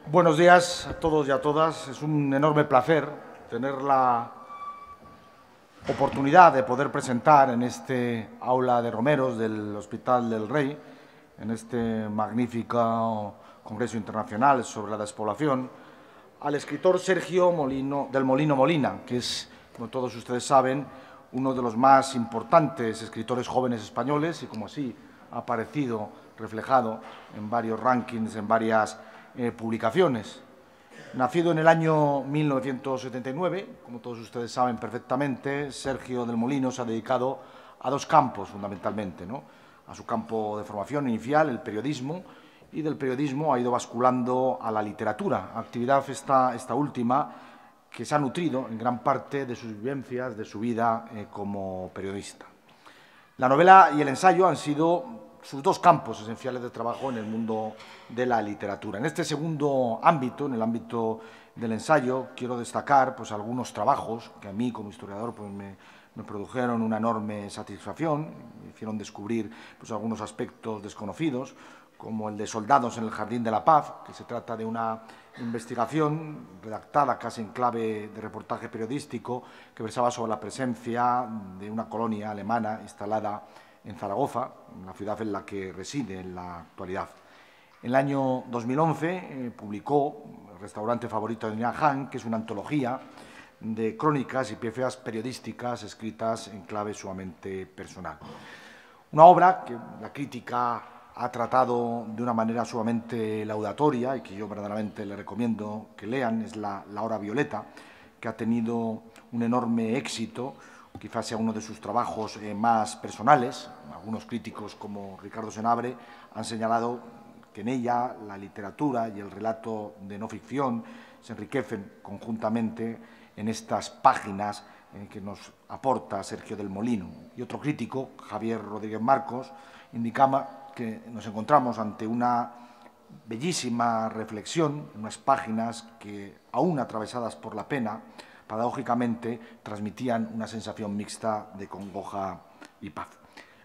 Buenos días a todos y a todas. Es un enorme placer tener la oportunidad de poder presentar en este aula de Romeros del Hospital del Rey, en este magnífico Congreso Internacional sobre la Despoblación, al escritor Sergio del Molino Molina, que es, como todos ustedes saben, uno de los más importantes escritores jóvenes españoles y, como así ha aparecido reflejado en varios rankings, en varias publicaciones. Nacido en el año 1979, como todos ustedes saben perfectamente, Sergio del Molino se ha dedicado a dos campos fundamentalmente, ¿no? A su campo de formación inicial, el periodismo, y del periodismo ha ido basculando a la literatura, actividad esta última que se ha nutrido en gran parte de sus vivencias, de su vida como periodista. La novela y el ensayo han sido sus dos campos esenciales de trabajo en el mundo de la literatura. En este segundo ámbito, en el ámbito del ensayo, quiero destacar algunos trabajos que a mí, como historiador, me produjeron una enorme satisfacción, me hicieron descubrir algunos aspectos desconocidos, como el de Soldados en el Jardín de la Paz, que se trata de una investigación redactada casi en clave de reportaje periodístico que versaba sobre la presencia de una colonia alemana instalada en Zaragoza, la ciudad en la que reside en la actualidad. En el año 2011 publicó El restaurante favorito de Nina Han, que es una antología de crónicas y piezas periodísticas escritas en clave sumamente personal. Una obra que la crítica ha tratado de una manera sumamente laudatoria y que yo verdaderamente le recomiendo que lean, es La hora violeta, que ha tenido un enorme éxito, quizás sea uno de sus trabajos más personales. Algunos críticos, como Ricardo Senabre, han señalado que en ella la literatura y el relato de no ficción se enriquecen conjuntamente en estas páginas que nos aporta Sergio del Molino. Y otro crítico, Javier Rodríguez Marcos, indicaba que nos encontramos ante una bellísima reflexión, unas páginas que, aún atravesadas por la pena, paradójicamente transmitían una sensación mixta de congoja y paz.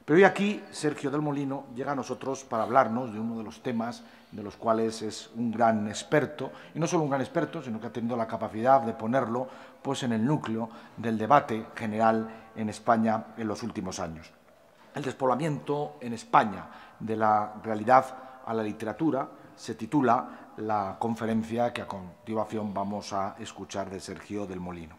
Pero hoy aquí Sergio del Molino llega a nosotros para hablarnos de uno de los temas de los cuales es un gran experto, y no solo un gran experto, sino que ha tenido la capacidad de ponerlo en el núcleo del debate general en España en los últimos años. El despoblamiento en España, de la realidad a la literatura, se titula la conferencia que a continuación vamos a escuchar de Sergio del Molino.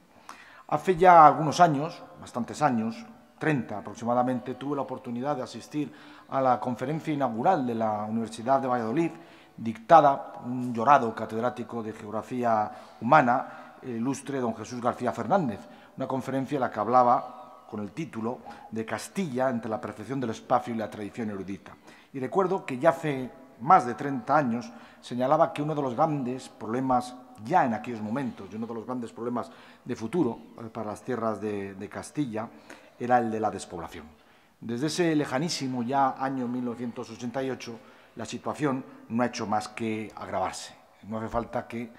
Hace ya algunos años, bastantes años, 30 aproximadamente, tuve la oportunidad de asistir a la conferencia inaugural de la Universidad de Valladolid, dictada por un llorado catedrático de Geografía Humana, el ilustre don Jesús García Fernández, una conferencia en la que hablaba con el título de Castilla entre la percepción del espacio y la tradición erudita. Y recuerdo que ya hace más de 30 años señalaba que uno de los grandes problemas ya en aquellos momentos, y uno de los grandes problemas de futuro para las tierras de Castilla, era el de la despoblación. Desde ese lejanísimo ya año 1988, la situación no ha hecho más que agravarse. No hace falta que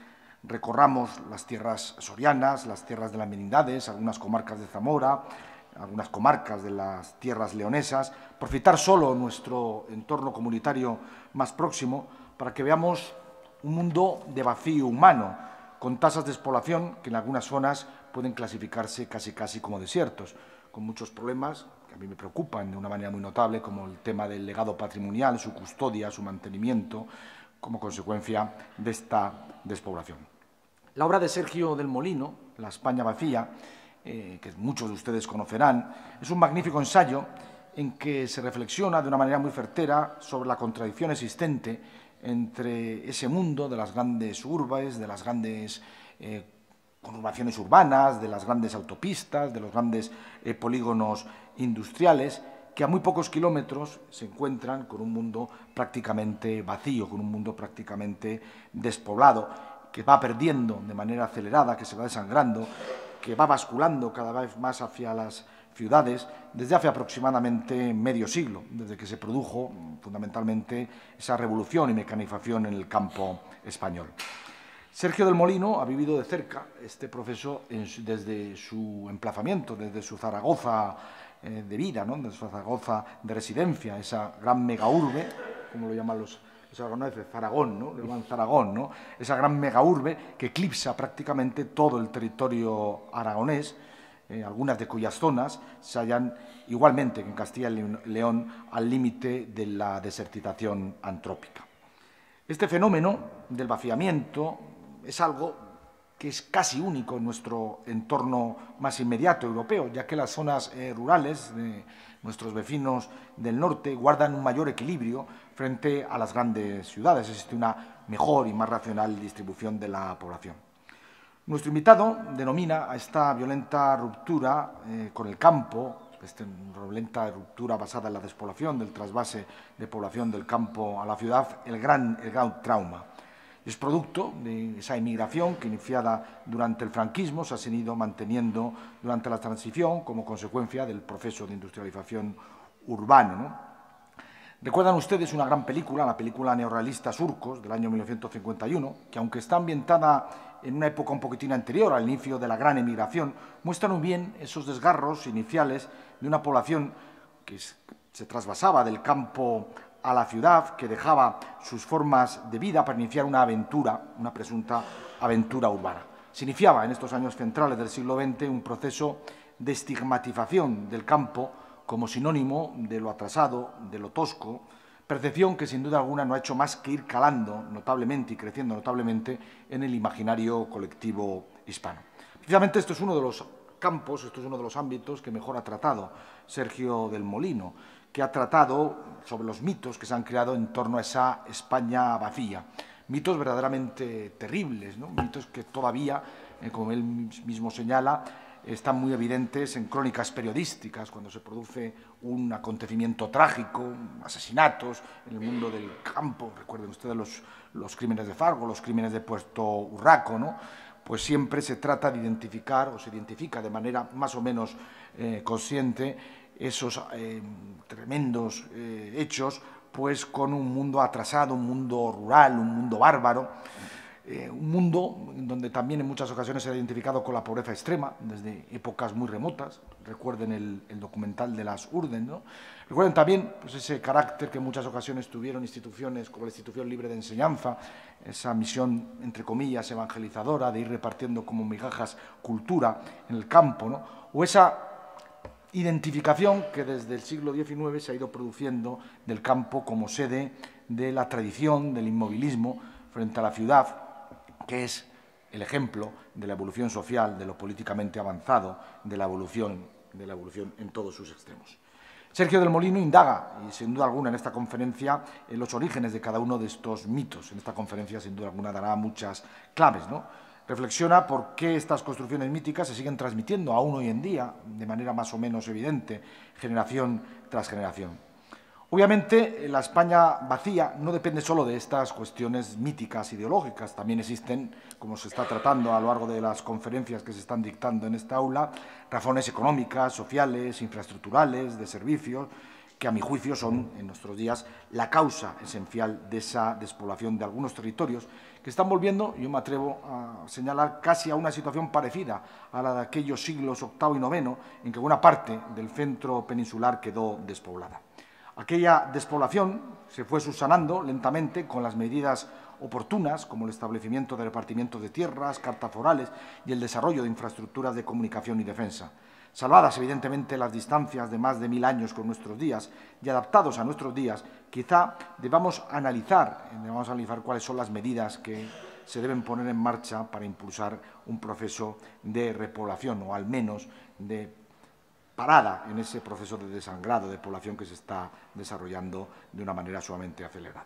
recorramos las tierras sorianas, las tierras de las Merindades, algunas comarcas de Zamora, algunas comarcas de las tierras leonesas, por citar solo nuestro entorno comunitario más próximo, para que veamos un mundo de vacío humano, con tasas de despoblación que en algunas zonas pueden clasificarse casi como desiertos, con muchos problemas que a mí me preocupan de una manera muy notable, como el tema del legado patrimonial, su custodia, su mantenimiento, como consecuencia de esta despoblación. La obra de Sergio del Molino, La España vacía, que muchos de ustedes conocerán, es un magnífico ensayo en que se reflexiona de una manera muy certera sobre la contradicción existente entre ese mundo de las grandes urbes, de las grandes conurbaciones urbanas, de las grandes autopistas, de los grandes polígonos industriales, que a muy pocos kilómetros se encuentran con un mundo prácticamente vacío, con un mundo prácticamente despoblado, que va perdiendo de manera acelerada, que se va desangrando, que va basculando cada vez más hacia las ciudades desde hace aproximadamente medio siglo, desde que se produjo fundamentalmente esa revolución y mecanización en el campo español. Sergio del Molino ha vivido de cerca este proceso desde su emplazamiento, desde su Zaragoza de vida, ¿no? Desde su Zaragoza de residencia, esa gran megaurbe, como lo llaman los no es de Zaragón, ¿no? Le llaman Zaragón, ¿no? Esa gran megaurbe que eclipsa prácticamente todo el territorio aragonés, algunas de cuyas zonas se hallan igualmente que en Castilla y León al límite de la desertización antrópica. Este fenómeno del vaciamiento es algo que es casi único en nuestro entorno más inmediato europeo, ya que las zonas rurales de nuestros vecinos del norte guardan un mayor equilibrio frente a las grandes ciudades. Existe una mejor y más racional distribución de la población. Nuestro invitado denomina a esta violenta ruptura con el campo, esta violenta ruptura basada en la despoblación, del trasvase de población del campo a la ciudad, el gran trauma. Es producto de esa inmigración que, iniciada durante el franquismo, se ha seguido manteniendo durante la transición como consecuencia del proceso de industrialización urbano, ¿no? Recuerdan ustedes una gran película, la película neorrealista Surcos, del año 1951, que aunque está ambientada en una época un poquitín anterior al inicio de la gran emigración, muestra muy bien esos desgarros iniciales de una población que se trasvasaba del campo a la ciudad, que dejaba sus formas de vida para iniciar una aventura, una presunta aventura urbana. Se iniciaba en estos años centrales del siglo XX un proceso de estigmatización del campo como sinónimo de lo atrasado, de lo tosco, percepción que sin duda alguna no ha hecho más que ir calando notablemente y creciendo notablemente en el imaginario colectivo hispano. Precisamente esto es uno de los campos, esto es uno de los ámbitos que mejor ha tratado Sergio del Molino, que ha tratado sobre los mitos que se han creado en torno a esa España vacía. Mitos verdaderamente terribles, ¿no? Mitos que todavía, como él mismo señala, están muy evidentes en crónicas periodísticas, cuando se produce un acontecimiento trágico, asesinatos en el mundo del campo. Recuerden ustedes los crímenes de Fargo, los crímenes de Puerto Urraco, ¿no? Pues siempre se trata de identificar, o se identifica de manera más o menos consciente, esos tremendos hechos, pues con un mundo atrasado, un mundo rural, un mundo bárbaro, un mundo donde también en muchas ocasiones se ha identificado con la pobreza extrema, desde épocas muy remotas. Recuerden el documental de las Urden, ¿no? Recuerden también pues, ese carácter que en muchas ocasiones tuvieron instituciones como la Institución Libre de Enseñanza, esa misión, entre comillas, evangelizadora, de ir repartiendo como migajas cultura en el campo, ¿no? O esa identificación que desde el siglo XIX se ha ido produciendo del campo como sede de la tradición, del inmovilismo frente a la ciudad, que es el ejemplo de la evolución social, de lo políticamente avanzado, de la evolución en todos sus extremos. Sergio del Molino indaga, y sin duda alguna en esta conferencia, en los orígenes de cada uno de estos mitos. En esta conferencia, sin duda alguna, dará muchas claves, ¿no? Reflexiona por qué estas construcciones míticas se siguen transmitiendo aún hoy en día, de manera más o menos evidente, generación tras generación. Obviamente, la España vacía no depende solo de estas cuestiones míticas ideológicas. También existen, como se está tratando a lo largo de las conferencias que se están dictando en esta aula, razones económicas, sociales, infraestructurales, de servicios, que a mi juicio son, en nuestros días, la causa esencial de esa despoblación de algunos territorios que están volviendo, yo me atrevo a señalar, casi a una situación parecida a la de aquellos siglos VIII y IX, en que buena parte del centro peninsular quedó despoblada. Aquella despoblación se fue subsanando lentamente con las medidas oportunas, como el establecimiento de repartimientos de tierras, cartas forales y el desarrollo de infraestructuras de comunicación y defensa. Salvadas, evidentemente, las distancias de más de 1000 años con nuestros días y adaptados a nuestros días, quizá debamos analizar cuáles son las medidas que se deben poner en marcha para impulsar un proceso de repoblación o, al menos, de parada en ese proceso de desangrado de población que se está desarrollando de una manera sumamente acelerada.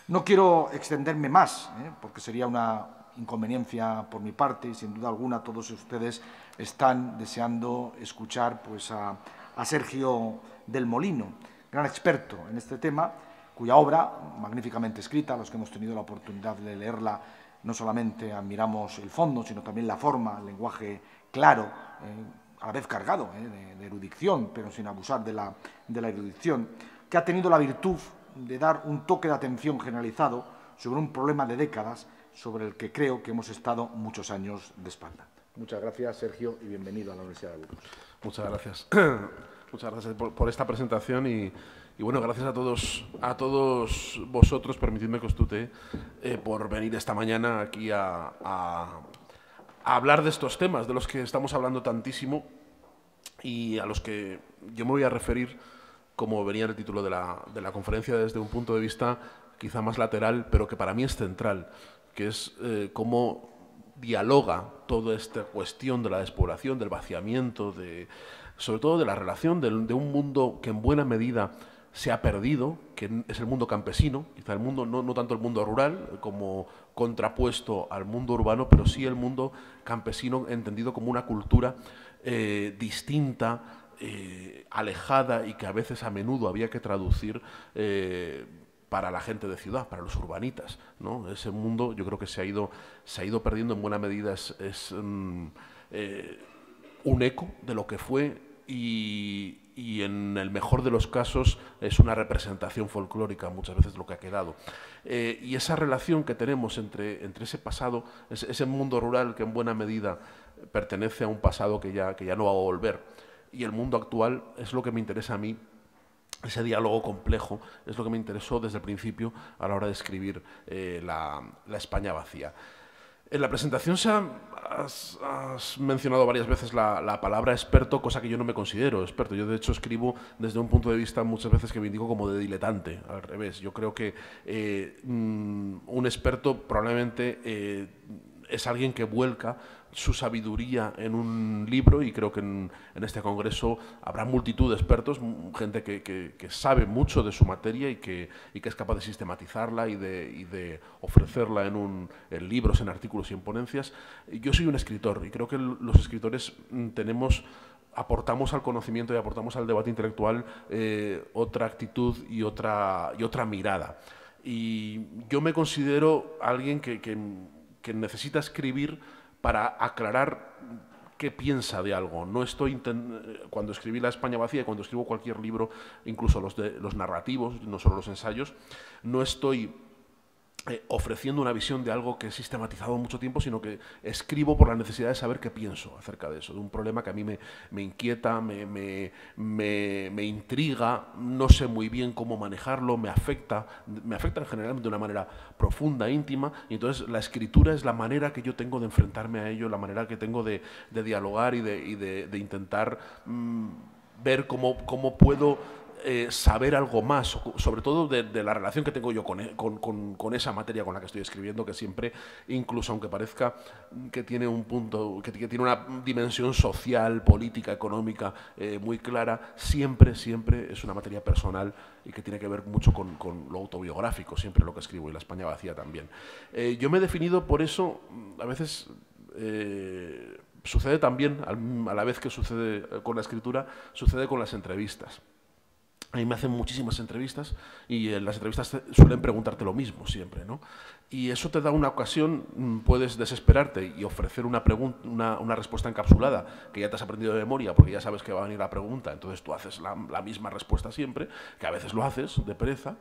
No quiero extenderme más, porque sería una inconveniencia por mi parte y, sin duda alguna, todos ustedes están deseando escuchar pues, a Sergio del Molino, gran experto en este tema, cuya obra, magníficamente escrita, los que hemos tenido la oportunidad de leerla, no solamente admiramos el fondo, sino también la forma, el lenguaje claro, a la vez cargado de erudición, pero sin abusar de la erudición, que ha tenido la virtud de dar un toque de atención generalizado sobre un problema de décadas sobre el que creo que hemos estado muchos años de espalda. Muchas gracias, Sergio, y bienvenido a la Universidad de Burgos. Muchas gracias. Muchas gracias por esta presentación y Y bueno, gracias a todos vosotros, permitidme que os tutee, por venir esta mañana aquí a hablar de estos temas, de los que estamos hablando tantísimo y a los que yo me voy a referir, como venía en el título de la conferencia, desde un punto de vista quizá más lateral, pero que para mí es central, que es cómo dialoga toda esta cuestión de la despoblación, del vaciamiento, sobre todo de la relación de un mundo que en buena medida se ha perdido, que es el mundo campesino, quizá el mundo, no tanto el mundo rural como contrapuesto al mundo urbano, pero sí el mundo campesino entendido como una cultura distinta, alejada y que a veces, a menudo, había que traducir para la gente de ciudad, para los urbanitas, ¿no? Ese mundo yo creo que se ha ido perdiendo en buena medida, es un eco de lo que fue y en el mejor de los casos es una representación folclórica muchas veces de lo que ha quedado. Y esa relación que tenemos entre ese pasado, ese mundo rural que en buena medida pertenece a un pasado que ya no va a volver, y el mundo actual, es lo que me interesa a mí. Ese diálogo complejo es lo que me interesó desde el principio a la hora de escribir la España vacía. En la presentación has mencionado varias veces la palabra experto, cosa que yo no me considero experto. Yo, de hecho, escribo desde un punto de vista muchas veces que me indico como de diletante, al revés. Yo creo que un experto probablemente es alguien que vuelca su sabiduría en un libro, y creo que en este congreso habrá multitud de expertos, gente que sabe mucho de su materia y que es capaz de sistematizarla y de ofrecerla en libros, en artículos y en ponencias. Yo soy un escritor y creo que los escritores aportamos al conocimiento y aportamos al debate intelectual otra actitud y otra mirada. Y yo me considero alguien que necesita escribir para aclarar qué piensa de algo. No estoy cuando escribí La España vacía y cuando escribo cualquier libro, incluso los narrativos, no solo los ensayos, no estoy ofreciendo una visión de algo que he sistematizado mucho tiempo, sino que escribo por la necesidad de saber qué pienso acerca de eso, de un problema que a mí me inquieta, me intriga, no sé muy bien cómo manejarlo, me afecta en general de una manera profunda, íntima, y entonces la escritura es la manera que yo tengo de enfrentarme a ello, la manera que tengo de dialogar y de intentar ver cómo puedo saber algo más, sobre todo de la relación que tengo yo con esa materia con la que estoy escribiendo, que siempre, incluso aunque parezca que tiene un punto, que tiene una dimensión social, política, económica muy clara, siempre es una materia personal y que tiene que ver mucho con lo autobiográfico, siempre lo que escribo, y La España vacía también. Yo me he definido por eso, a veces sucede también, a la vez que sucede con la escritura, sucede con las entrevistas. A mí me hacen muchísimas entrevistas y en las entrevistas suelen preguntarte lo mismo siempre, ¿no? Y eso te da una ocasión, puedes desesperarte y ofrecer una respuesta encapsulada que ya te has aprendido de memoria porque ya sabes que va a venir la pregunta, entonces tú haces la misma respuesta siempre, que a veces lo haces de pereza,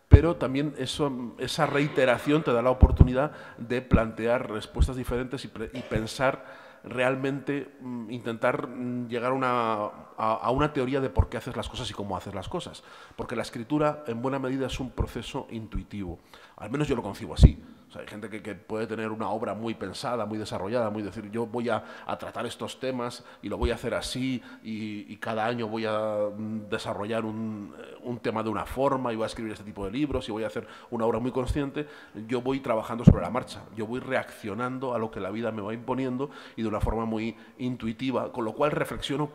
pero también esa reiteración te da la oportunidad de plantear respuestas diferentes y pensar realmente, intentar llegar a una teoría de por qué haces las cosas y cómo haces las cosas. Porque la escritura, en buena medida, es un proceso intuitivo. Al menos yo lo concibo así. O sea, hay gente que puede tener una obra muy pensada, muy desarrollada, muy decir, yo voy a tratar estos temas y lo voy a hacer así y cada año voy a desarrollar un tema de una forma y voy a escribir este tipo de libros y voy a hacer una obra muy consciente. Yo voy trabajando sobre la marcha, yo voy reaccionando a lo que la vida me va imponiendo y de una forma muy intuitiva, con lo cual reflexiono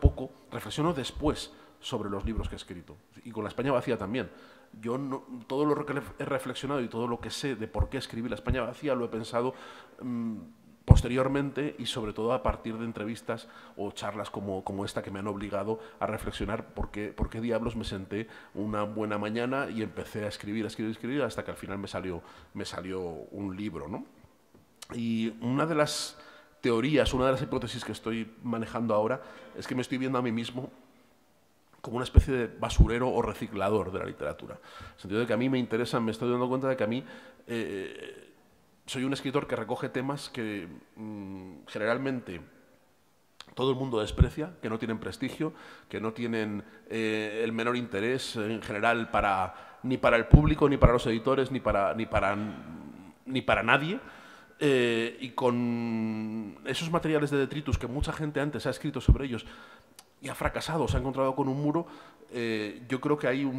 después sobre los libros que he escrito. Y con La España vacía también. Todo lo que he reflexionado y todo lo que sé de por qué escribí La España vacía lo he pensado posteriormente y sobre todo a partir de entrevistas o charlas como esta que me han obligado a reflexionar por qué diablos me senté una buena mañana y empecé a escribir hasta que al final me salió un libro, ¿no? Y una de las teorías, una de las hipótesis que estoy manejando ahora es que me estoy viendo a mí mismo como una especie de basurero o reciclador de la literatura. En el sentido de que a mí me interesan, me estoy dando cuenta de que a mí soy un escritor que recoge temas que generalmente todo el mundo desprecia, que no tienen prestigio, que no tienen el menor interés en general ni para el público, ni para los editores, ni para nadie. Y con esos materiales de detritus que mucha gente antes ha escrito sobre ellos y ha fracasado, se ha encontrado con un muro, yo creo que hay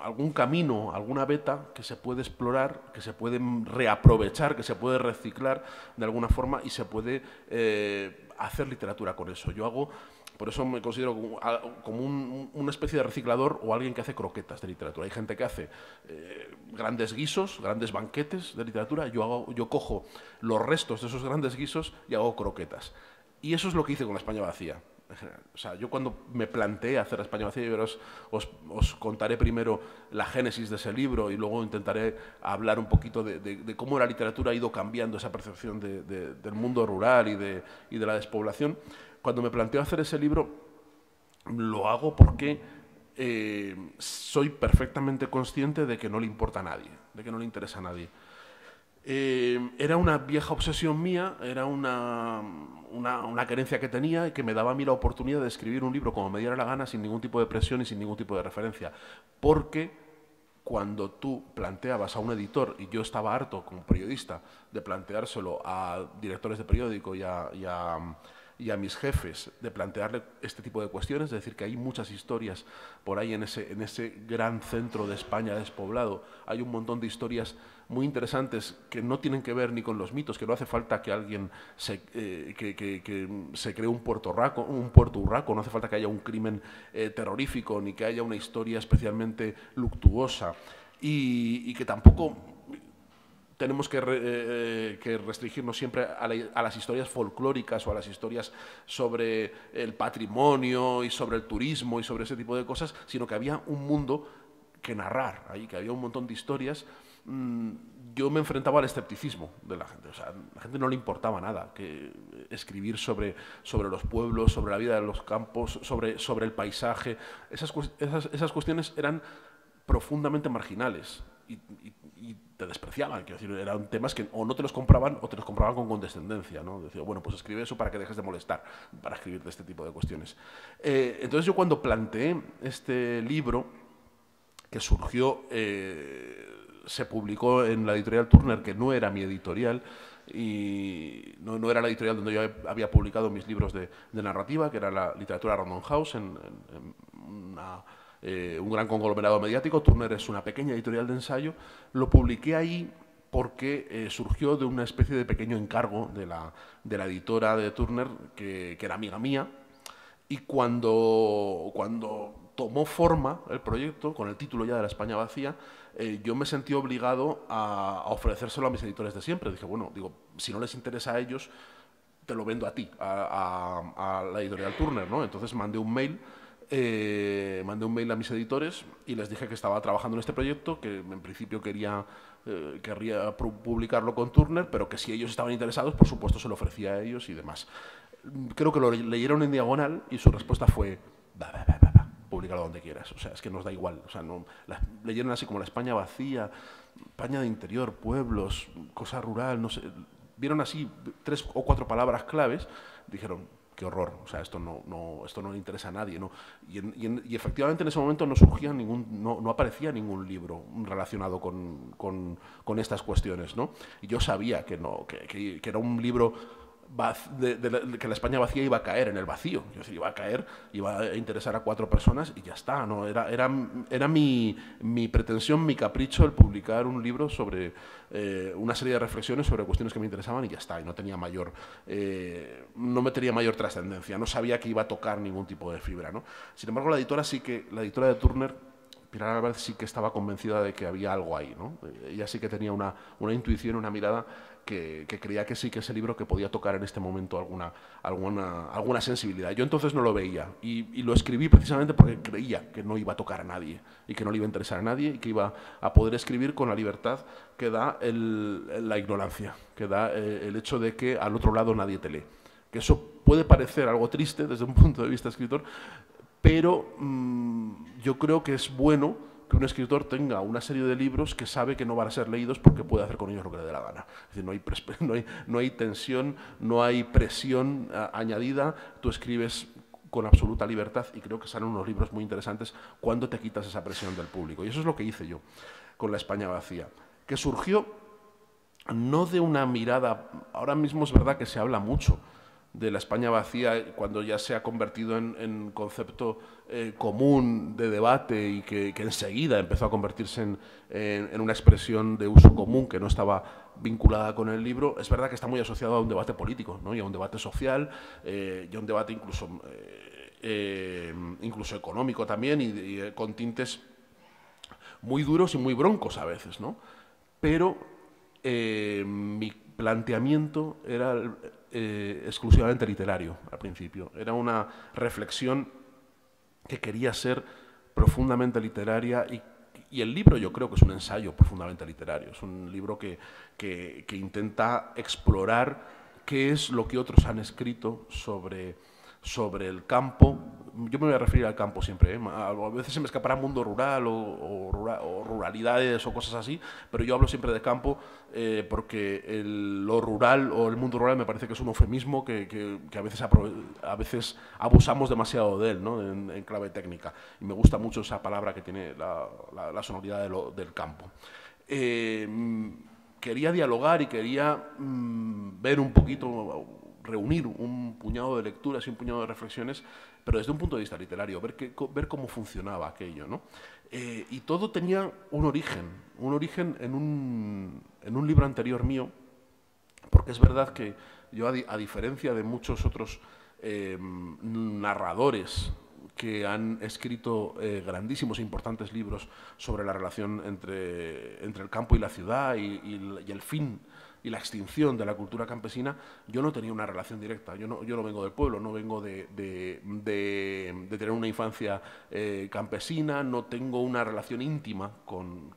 algún camino, alguna veta que se puede explorar, que se puede reaprovechar, que se puede reciclar de alguna forma y se puede hacer literatura con eso. Por eso me considero como una especie de reciclador o alguien que hace croquetas de literatura. Hay gente que hace grandes guisos, grandes banquetes de literatura. Yo cojo los restos de esos grandes guisos y hago croquetas. Y eso es lo que hice con La España vacía. O sea, yo cuando me planteé hacer La España vacía, os contaré primero la génesis de ese libro y luego intentaré hablar un poquito de cómo la literatura ha ido cambiando esa percepción del mundo rural y de la despoblación. Cuando me planteo hacer ese libro, lo hago porque soy perfectamente consciente de que no le importa a nadie, de que no le interesa a nadie. Era una vieja obsesión mía, era una carencia que tenía y que me daba a mí la oportunidad de escribir un libro como me diera la gana, sin ningún tipo de presión y sin ningún tipo de referencia. Porque cuando tú planteabas a un editor, y yo estaba harto como periodista de planteárselo a directores de periódico y a mis jefes, de plantearle este tipo de cuestiones, es decir, que hay muchas historias por ahí en ese gran centro de España despoblado. Hay un montón de historias muy interesantes que no tienen que ver ni con los mitos, que no hace falta que alguien se cree un puerto Urraco, no hace falta que haya un crimen terrorífico, ni que haya una historia especialmente luctuosa, y que tampoco tenemos que restringirnos siempre a las historias folclóricas o a las historias sobre el patrimonio y sobre el turismo y sobre ese tipo de cosas, sino que había un mundo que narrar ahí, que había un montón de historias. Yo me enfrentaba al escepticismo de la gente. O sea, a la gente no le importaba nada que escribir sobre los pueblos, sobre la vida de los campos, sobre el paisaje. Esas cuestiones eran profundamente marginales y te despreciaban. Quiero decir, eran temas que o no te los compraban o te los compraban con condescendencia, ¿no? Decía, bueno, pues escribe eso para que dejes de molestar, para escribir de este tipo de cuestiones. Entonces yo cuando planteé este libro, que surgió, se publicó en la editorial Turner, que no era mi editorial, y no era la editorial donde yo había publicado mis libros de narrativa, que era la literatura Random House, en un gran conglomerado mediático. Turner es una pequeña editorial de ensayo. Lo publiqué ahí porque surgió de una especie de pequeño encargo de la editora de Turner, que era amiga mía, y cuando tomó forma el proyecto, con el título ya de La España vacía, yo me sentí obligado a ofrecérselo a mis editores de siempre. Dije, bueno, si no les interesa a ellos, te lo vendo a ti, a la editorial Turner, ¿no? Entonces mandé un mail a mis editores y les dije que estaba trabajando en este proyecto, que en principio querría publicarlo con Turner, pero que si ellos estaban interesados, por supuesto se lo ofrecía a ellos y demás. Creo que lo leyeron en diagonal y su respuesta fue: públicalo donde quieras, o sea, es que nos da igual. O sea, leyeron así como La España vacía, España de interior, pueblos, cosa rural, no sé. Vieron así 3 o 4 palabras claves, dijeron: qué horror, o sea, esto no le interesa a nadie, ¿no? Y efectivamente en ese momento no aparecía ningún libro relacionado con estas cuestiones, ¿no? Y yo sabía que era un libro que La España vacía iba a caer en el vacío. Es decir, iba a interesar a 4 personas y ya está, ¿no? Era mi pretensión, mi capricho, el publicar un libro sobre una serie de reflexiones sobre cuestiones que me interesaban y ya está. Y no me tenía mayor trascendencia. No sabía que iba a tocar ningún tipo de fibra, ¿no? Sin embargo, la editora de Turner, Pilar Álvarez, sí que estaba convencida de que había algo ahí, ¿no? Ella sí que tenía una intuición, una mirada que creía que sí, que ese libro que podía tocar en este momento alguna sensibilidad. Yo entonces no lo veía y lo escribí precisamente porque creía que no iba a tocar a nadie y que no le iba a interesar a nadie y que iba a poder escribir con la libertad que da la ignorancia, que da el hecho de que al otro lado nadie te lee. Que eso puede parecer algo triste desde un punto de vista escritor, pero yo creo que es bueno que un escritor tenga una serie de libros que sabe que no van a ser leídos porque puede hacer con ellos lo que le dé la gana. Es decir, no hay tensión, no hay presión añadida, tú escribes con absoluta libertad y creo que salen unos libros muy interesantes cuando te quitas esa presión del público. Y eso es lo que hice yo con La España vacía, que surgió no de una mirada, ahora mismo es verdad que se habla mucho de la España vacía cuando ya se ha convertido en concepto común de debate y que enseguida empezó a convertirse en una expresión de uso común que no estaba vinculada con el libro. Es verdad que está muy asociado a un debate político, ¿no? Y a un debate social y a un debate incluso económico también y con tintes muy duros y muy broncos a veces, ¿no? Pero mi planteamiento era exclusivamente literario al principio. Era una reflexión que quería ser profundamente literaria y el libro yo creo que es un ensayo profundamente literario. Es un libro que intenta explorar qué es lo que otros han escrito sobre el campo. Yo me voy a referir al campo siempre, ¿eh? A veces se me escapará mundo rural o ruralidades o cosas así, pero yo hablo siempre de campo porque lo rural o el mundo rural me parece que es un eufemismo que a veces abusamos demasiado de él, ¿no? En clave técnica. Y me gusta mucho esa palabra que tiene la sonoridad del campo. Quería dialogar y quería ver un poquito, reunir un puñado de lecturas y un puñado de reflexiones, pero desde un punto de vista literario, ver cómo funcionaba aquello, ¿no? Y todo tenía un origen en un libro anterior mío, porque es verdad que yo, a diferencia de muchos otros narradores que han escrito grandísimos e importantes libros sobre la relación entre el campo y la ciudad y el fin y la extinción de la cultura campesina, yo no tenía una relación directa. Yo no vengo del pueblo, no vengo de tener una infancia campesina, no tengo una relación íntima con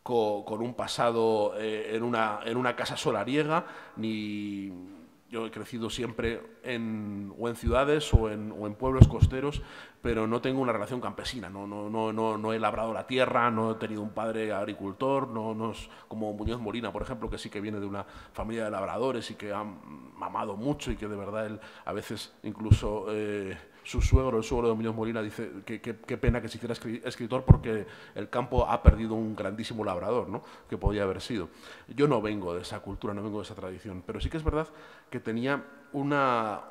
un pasado en una casa solariega, ni... Yo he crecido siempre o en ciudades o en pueblos costeros, pero no tengo una relación campesina. No he labrado la tierra, no he tenido un padre agricultor, no es como Muñoz Molina, por ejemplo, que sí que viene de una familia de labradores y que ha mamado mucho y que de verdad él a veces incluso... su suegro, el suegro de Muñoz Molina, dice que qué pena que se hiciera escritor porque el campo ha perdido un grandísimo labrador, ¿no? Que podía haber sido. Yo no vengo de esa cultura, no vengo de esa tradición, pero sí que es verdad que tenía una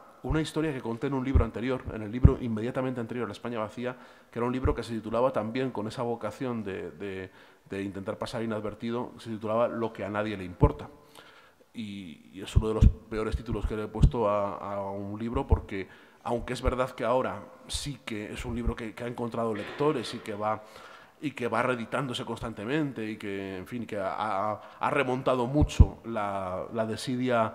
historia que conté en un libro anterior, en el libro inmediatamente anterior, La España vacía, que era un libro que se titulaba también con esa vocación de intentar pasar inadvertido, se titulaba Lo que a nadie le importa. Y es uno de los peores títulos que le he puesto a un libro porque... Aunque es verdad que ahora sí que es un libro que ha encontrado lectores y que va reeditándose constantemente y que, en fin, que ha remontado mucho la desidia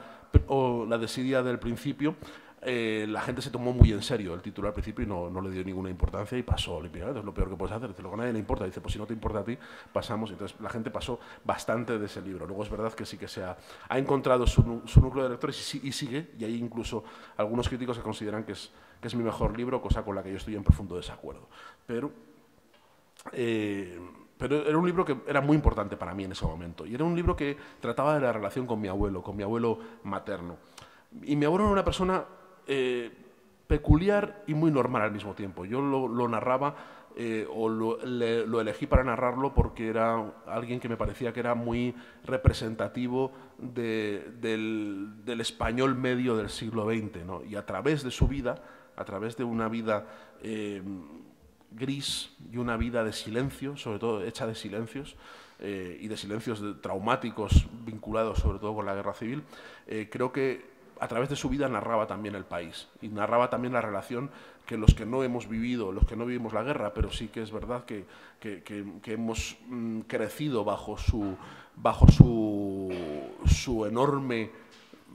del principio, la gente se tomó muy en serio el título al principio y no le dio ninguna importancia y pasó olímpicamente. Es lo peor que puedes hacer. Dice, lo que a nadie le importa. Dice, pues si no te importa a ti, pasamos. Entonces la gente pasó bastante de ese libro. Luego es verdad que sí que ha encontrado su núcleo de lectores y sigue, y hay incluso algunos críticos que consideran que es mi mejor libro, cosa con la que yo estoy en profundo desacuerdo. Pero era un libro que era muy importante para mí en ese momento. Y era un libro que trataba de la relación con mi abuelo materno. Y mi abuelo era una persona peculiar y muy normal al mismo tiempo. Yo lo narraba lo elegí para narrarlo porque era alguien que me parecía que era muy representativo del español medio del siglo XX, ¿no? Y a través de su vida, a través de una vida gris y una vida de silencio, sobre todo hecha de silencios, y de silencios traumáticos vinculados sobre todo con la guerra civil, creo que a través de su vida narraba también el país y narraba también la relación que los que no hemos vivido, los que no vivimos la guerra, pero sí que es verdad que hemos crecido bajo su enorme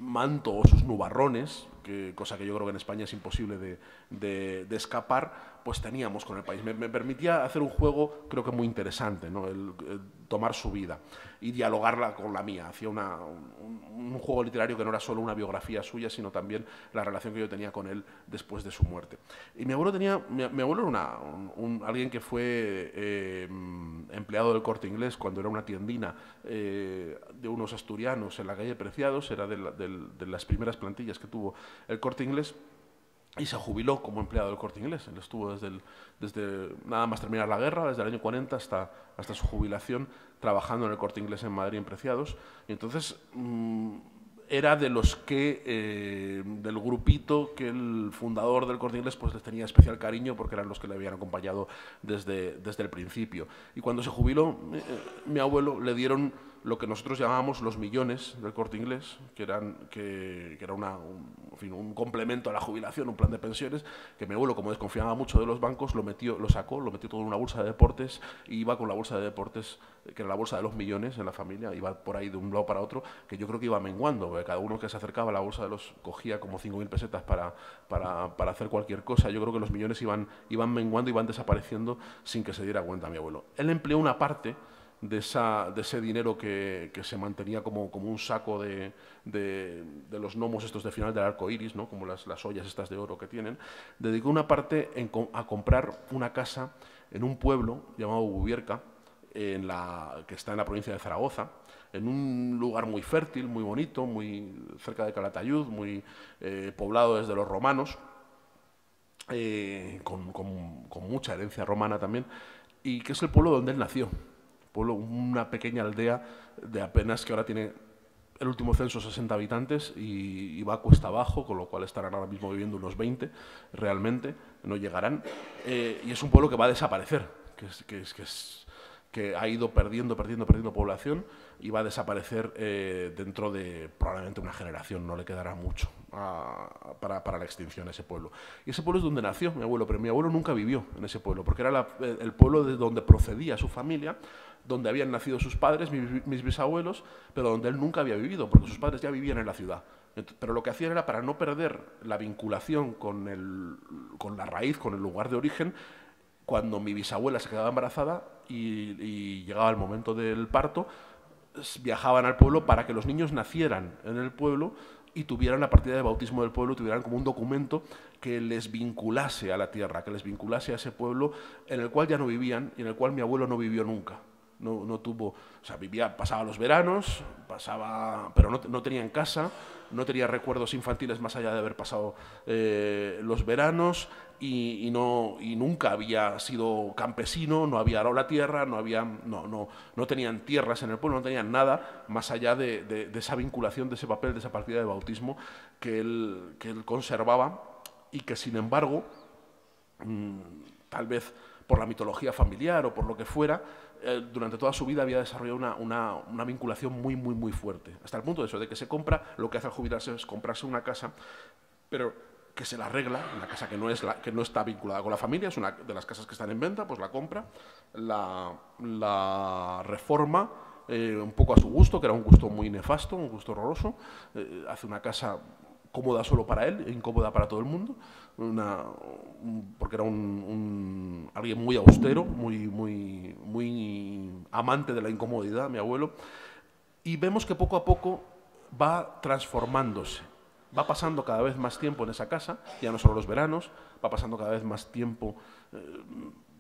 manto o sus nubarrones, cosa que yo creo que en España es imposible de escapar, pues teníamos con el país. Me permitía hacer un juego, creo que muy interesante, ¿no? El tomar su vida y dialogarla con la mía. Hacía un juego literario que no era solo una biografía suya, sino también la relación que yo tenía con él después de su muerte. Y mi abuelo era alguien que fue empleado del Corte Inglés cuando era una tiendina de unos asturianos en la calle Preciados, era de las primeras plantillas que tuvo el Corte Inglés. Y se jubiló como empleado del Corte Inglés. Él estuvo desde nada más terminar la guerra, desde el año 40 hasta su jubilación, trabajando en el Corte Inglés en Madrid, en Preciados. Y entonces era de los que, del grupito que el fundador del Corte Inglés pues les tenía especial cariño, porque eran los que le habían acompañado desde el principio. Y cuando se jubiló, mi abuelo, le dieron lo que nosotros llamábamos los millones del Corte Inglés, que era un complemento a la jubilación, un plan de pensiones, que mi abuelo, como desconfiaba mucho de los bancos, lo metió todo en una bolsa de deportes, y iba con la bolsa de deportes, que era la bolsa de los millones en la familia, iba por ahí de un lado para otro, que yo creo que iba menguando, porque cada uno que se acercaba a la bolsa cogía como 5.000 pesetas para hacer cualquier cosa. Yo creo que los millones iban menguando, iban desapareciendo sin que se diera cuenta mi abuelo. Él empleó una parte de ese dinero que se mantenía como un saco de los gnomos estos de final del arco iris, ¿no? Como las ollas estas de oro que tienen, dedicó una parte a comprar una casa en un pueblo llamado Ubierca, que está en la provincia de Zaragoza, en un lugar muy fértil, muy bonito, muy cerca de Calatayud, muy poblado desde los romanos, con mucha herencia romana también, y que es el pueblo donde él nació. Una pequeña aldea de apenas, que ahora tiene el último censo 60 habitantes y va cuesta abajo, con lo cual estarán ahora mismo viviendo unos 20 realmente, no llegarán, y es un pueblo que va a desaparecer, que ha ido perdiendo población y va a desaparecer dentro de probablemente una generación, no le quedará mucho para la extinción a ese pueblo. Y ese pueblo es donde nació mi abuelo, pero mi abuelo nunca vivió en ese pueblo, porque era el pueblo de donde procedía su familia, donde habían nacido sus padres, mis bisabuelos, pero donde él nunca había vivido, porque sus padres ya vivían en la ciudad. Pero lo que hacían era, para no perder la vinculación con la raíz, con el lugar de origen, cuando mi bisabuela se quedaba embarazada y llegaba el momento del parto, viajaban al pueblo para que los niños nacieran en el pueblo y tuvieran la partida de bautismo del pueblo, tuvieran como un documento que les vinculase a la tierra, que les vinculase a ese pueblo en el cual ya no vivían y en el cual mi abuelo no vivió nunca. No tuvo, o sea, pasaba los veranos, pero no tenía en casa, no tenía recuerdos infantiles más allá de haber pasado los veranos y nunca había sido campesino, no había arado la tierra, no tenían tierras en el pueblo, no tenían nada más allá de esa vinculación, de ese papel, de esa partida de bautismo que él conservaba y que, sin embargo, tal vez por la mitología familiar o por lo que fuera, durante toda su vida había desarrollado una vinculación muy, muy, muy fuerte. Hasta el punto de eso, de que se compra, lo que hace al jubilarse es comprarse una casa, pero que se la arregla, una casa que no está vinculada con la familia, es una de las casas que están en venta, pues la compra, la reforma un poco a su gusto, que era un gusto muy nefasto, un gusto horroroso, hace una casa cómoda solo para él e incómoda para todo el mundo, porque era alguien muy austero, muy amante de la incomodidad, mi abuelo, y vemos que poco a poco va transformándose, va pasando cada vez más tiempo en esa casa, ya no solo los veranos, va pasando cada vez más tiempo,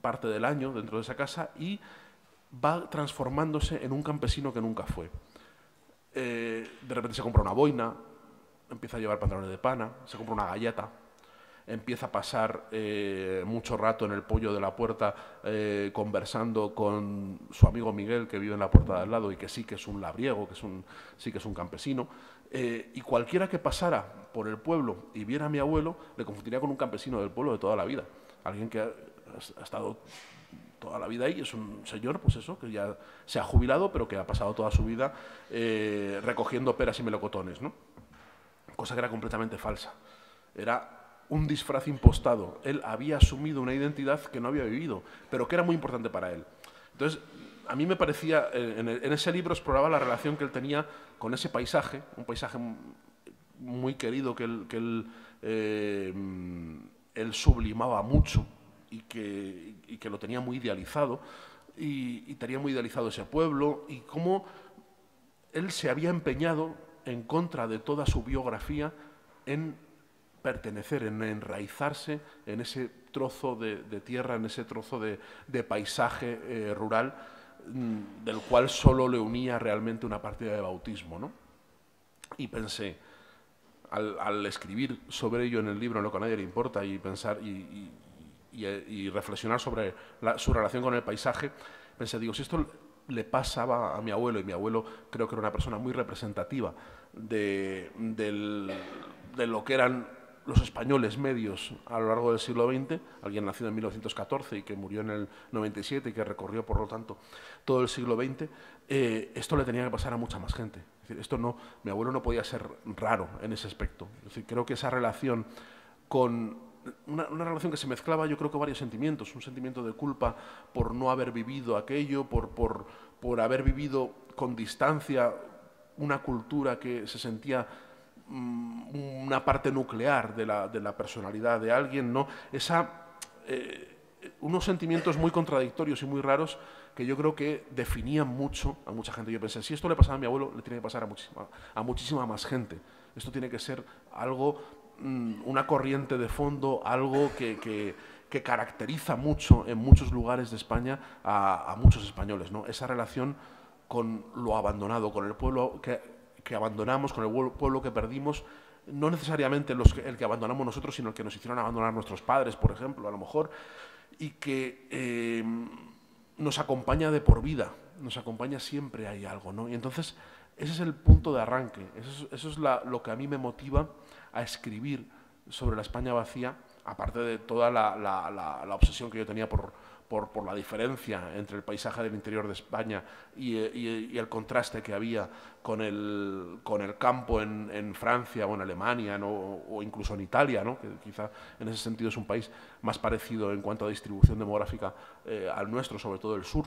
parte del año dentro de esa casa, y va transformándose en un campesino que nunca fue. De repente se compra una boina, empieza a llevar pantalones de pana, se compra una galleta, empieza a pasar mucho rato en el pollo de la puerta conversando con su amigo Miguel, que vive en la puerta de al lado y que sí que es un labriego, sí que es un campesino, y cualquiera que pasara por el pueblo y viera a mi abuelo le confundiría con un campesino del pueblo de toda la vida, alguien que ha estado toda la vida ahí, es un señor, pues eso, que ya se ha jubilado, pero que ha pasado toda su vida recogiendo peras y melocotones, ¿no? Cosa que era completamente falsa. Era un disfraz impostado. Él había asumido una identidad que no había vivido, pero que era muy importante para él. Entonces, a mí me parecía, en ese libro exploraba la relación que él tenía con ese paisaje, un paisaje muy querido que él sublimaba mucho y que lo tenía muy idealizado, y tenía muy idealizado ese pueblo, y cómo él se había empeñado en contra de toda su biografía en pertenecer, en enraizarse en ese trozo de tierra, en ese trozo de paisaje rural, del cual solo le unía realmente una partida de bautismo, ¿no? Y pensé, al escribir sobre ello en el libro, en Lo que a nadie le importa, y pensar y reflexionar sobre su relación con el paisaje, pensé, digo, si esto le pasaba a mi abuelo, y mi abuelo creo que era una persona muy representativa de lo que eran los españoles medios a lo largo del siglo XX, alguien nacido en 1914 y que murió en el 97 y que recorrió, por lo tanto, todo el siglo XX, esto le tenía que pasar a mucha más gente. Es decir, esto no, mi abuelo no podía ser raro en ese aspecto. Es decir, creo que esa relación con una relación que se mezclaba, yo creo que varios sentimientos, un sentimiento de culpa por no haber vivido aquello, por haber vivido con distancia una cultura que se sentía una parte nuclear de la personalidad de alguien, ¿no? Unos sentimientos muy contradictorios y muy raros que yo creo que definían mucho a mucha gente. Yo pensé, si esto le pasaba a mi abuelo, le tiene que pasar a muchísima más gente. Esto tiene que ser algo, una corriente de fondo, algo que caracteriza mucho en muchos lugares de España a muchos españoles, ¿no? Esa relación con lo abandonado, con el pueblo que abandonamos, con el pueblo que perdimos, no necesariamente el que abandonamos nosotros, sino el que nos hicieron abandonar nuestros padres, por ejemplo, a lo mejor, y que nos acompaña de por vida, nos acompaña siempre, hay algo, ¿no? Y entonces ese es el punto de arranque, eso es lo que a mí me motiva a escribir sobre la España vacía, aparte de toda la obsesión que yo tenía por la diferencia entre el paisaje del interior de España y el contraste que había con el campo en Francia o en Alemania, ¿no? o incluso en Italia, ¿no? Que quizá en ese sentido es un país más parecido en cuanto a distribución demográfica al nuestro, sobre todo el sur.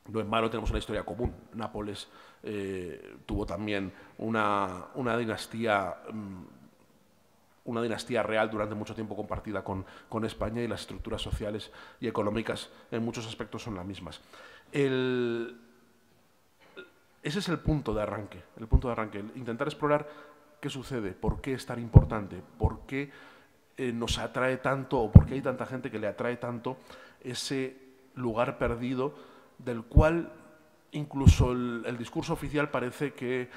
No en vano tenemos una historia común. Nápoles tuvo también una dinastía real durante mucho tiempo compartida con España, y las estructuras sociales y económicas en muchos aspectos son las mismas. Ese es el punto de arranque, intentar explorar qué sucede, por qué es tan importante, por qué nos atrae tanto, o por qué hay tanta gente que le atrae tanto ese lugar perdido del cual incluso el discurso oficial parece que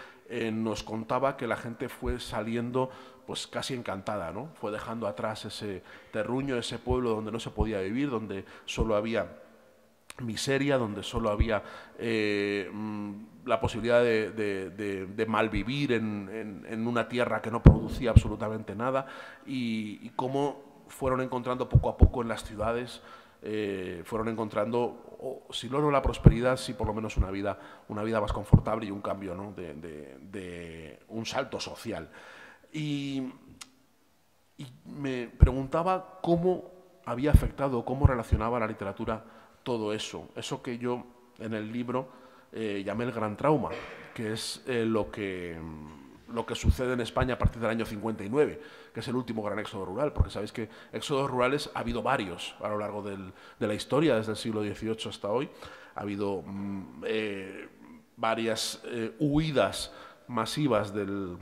nos contaba que la gente fue saliendo pues casi encantada, ¿no? Fue dejando atrás ese terruño, ese pueblo donde no se podía vivir, donde solo había miseria, donde solo había la posibilidad de malvivir en una tierra que no producía absolutamente nada, y cómo fueron encontrando poco a poco en las ciudades, fueron encontrando, si no la prosperidad, sí por lo menos una vida más confortable y un cambio, ¿no? de un salto social. Y me preguntaba cómo había afectado, cómo relacionaba la literatura todo eso que yo en el libro llamé el gran trauma, que es lo que sucede en España a partir del año 59, que es el último gran éxodo rural, porque sabéis que éxodos rurales ha habido varios a lo largo de la historia, desde el siglo XVIII hasta hoy. Ha habido varias huidas masivas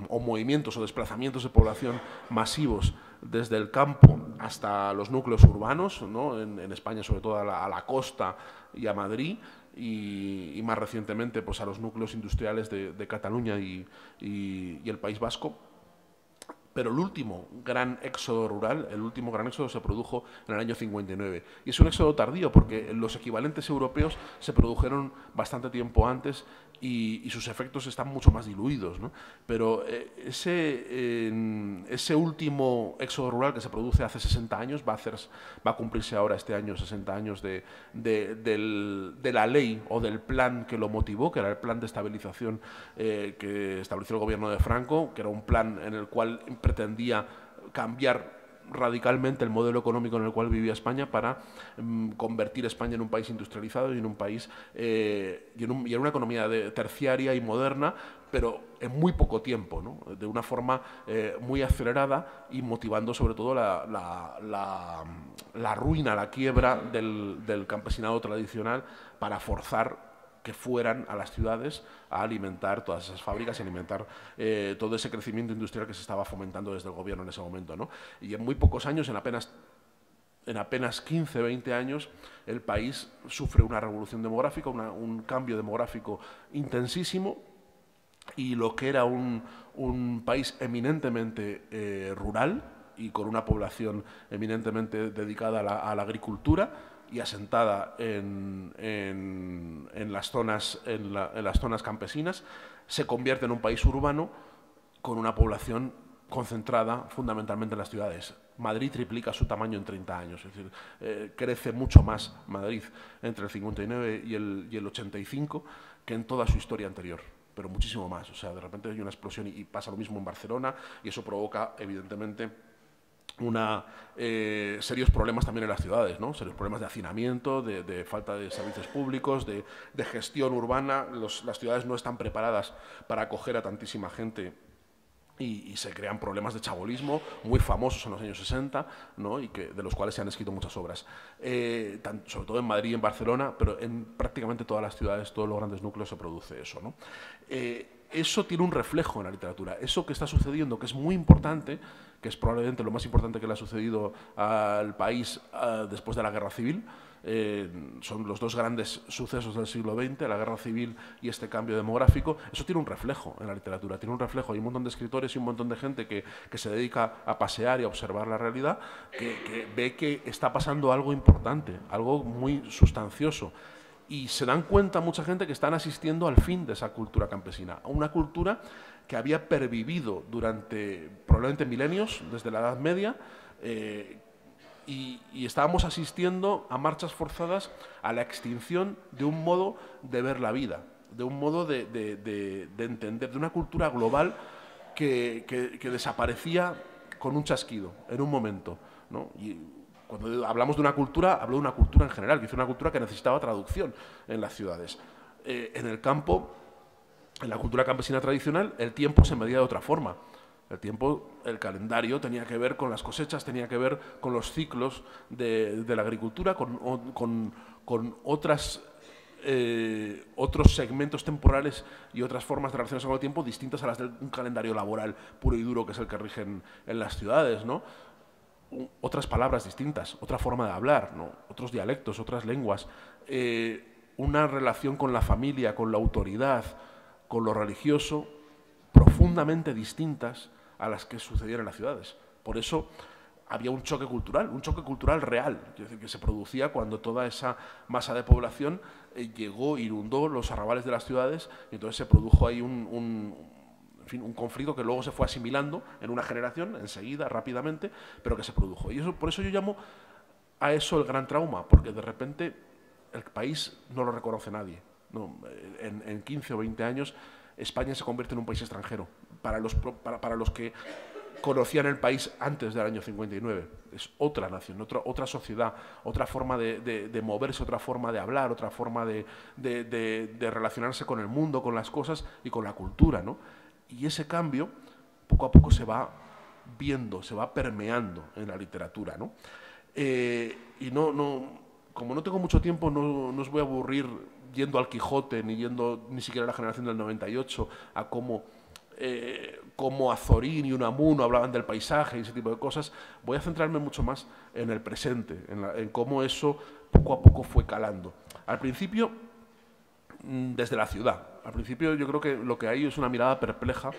o movimientos o desplazamientos de población masivos desde el campo hasta los núcleos urbanos, ¿no? En España, sobre todo a la costa y a Madrid, y más recientemente pues a los núcleos industriales de Cataluña y el País Vasco. Pero el último gran éxodo rural, se produjo en el año 59. Y es un éxodo tardío porque los equivalentes europeos se produjeron bastante tiempo antes y sus efectos están mucho más diluidos, ¿no? Pero ese último éxodo rural que se produce hace 60 años, va a cumplirse ahora este año 60 años de la ley o del plan que lo motivó, que era el plan de estabilización que estableció el gobierno de Franco, que era un plan en el cual pretendía cambiar radicalmente el modelo económico en el cual vivía España para convertir España en un país industrializado y en un país y en una economía terciaria y moderna, pero en muy poco tiempo, ¿no? De una forma muy acelerada y motivando sobre todo la ruina, la quiebra del campesinado tradicional para forzar que fueran a las ciudades a alimentar todas esas fábricas y alimentar todo ese crecimiento industrial que se estaba fomentando desde el gobierno en ese momento, ¿no? Y en muy pocos años, en apenas 15, 20 años, el país sufre una revolución demográfica, un cambio demográfico intensísimo, y lo que era un país eminentemente rural y con una población eminentemente dedicada a la agricultura y asentada en las zonas campesinas, se convierte en un país urbano con una población concentrada fundamentalmente en las ciudades. Madrid triplica su tamaño en 30 años, es decir, crece mucho más Madrid entre el 59 y el 85 que en toda su historia anterior, pero muchísimo más. O sea, de repente hay una explosión y pasa lo mismo en Barcelona, y eso provoca, evidentemente, serios problemas también en las ciudades, ¿no? Serios problemas de hacinamiento, de falta de servicios públicos, de gestión urbana. Las ciudades no están preparadas para acoger a tantísima gente y se crean problemas de chabolismo muy famosos en los años 60, ¿no? Y de los cuales se han escrito muchas obras, sobre todo en Madrid y en Barcelona, pero en prácticamente todas las ciudades, todos los grandes núcleos se produce eso, ¿no? Eso tiene un reflejo en la literatura. Eso que está sucediendo, que es muy importante, que es probablemente lo más importante que le ha sucedido al país después de la Guerra Civil, son los dos grandes sucesos del siglo XX, la Guerra Civil y este cambio demográfico. Eso tiene un reflejo en la literatura, tiene un reflejo. Hay un montón de escritores y un montón de gente que se dedica a pasear y a observar la realidad, que ve que está pasando algo importante, algo muy sustancioso. Y se dan cuenta mucha gente que están asistiendo al fin de esa cultura campesina, a una cultura que había pervivido durante probablemente milenios, desde la Edad Media, y estábamos asistiendo a marchas forzadas a la extinción de un modo de ver la vida, de un modo de entender, de una cultura global que desaparecía con un chasquido, en un momento, ¿no? Y cuando hablamos de una cultura, hablo de una cultura en general, que es una cultura que necesitaba traducción en las ciudades. En el campo, en la cultura campesina tradicional, el tiempo se medía de otra forma. El tiempo, el calendario tenía que ver con las cosechas, tenía que ver con los ciclos de la agricultura, con otros segmentos temporales y otras formas de relacionarse con el tiempo distintas a las de un calendario laboral puro y duro, que es el que rige en las ciudades, ¿no? Otras palabras distintas, otra forma de hablar, ¿no? Otros dialectos, otras lenguas, una relación con la familia, con la autoridad, con lo religioso, profundamente distintas a las que sucedían en las ciudades. Por eso había un choque cultural real, es decir, que se producía cuando toda esa masa de población llegó, inundó los arrabales de las ciudades, y entonces se produjo ahí un conflicto que luego se fue asimilando en una generación, enseguida, rápidamente, pero que se produjo. Y por eso yo llamo a eso el gran trauma, porque de repente el país no lo reconoce nadie, ¿no? En 15 o 20 años España se convierte en un país extranjero para los que conocían el país antes del año 59. Es otra nación, otra sociedad, otra forma de moverse, otra forma de hablar, otra forma de relacionarse con el mundo, con las cosas y con la cultura, ¿no? Y ese cambio poco a poco se va viendo, se va permeando en la literatura, ¿no? Y como no tengo mucho tiempo, no os voy a aburrir yendo al Quijote, ni siquiera a la generación del 98, a cómo Azorín y Unamuno hablaban del paisaje y ese tipo de cosas. Voy a centrarme mucho más en el presente, en cómo eso poco a poco fue calando. Al principio, desde la ciudad. Al principio yo creo que lo que hay es una mirada perpleja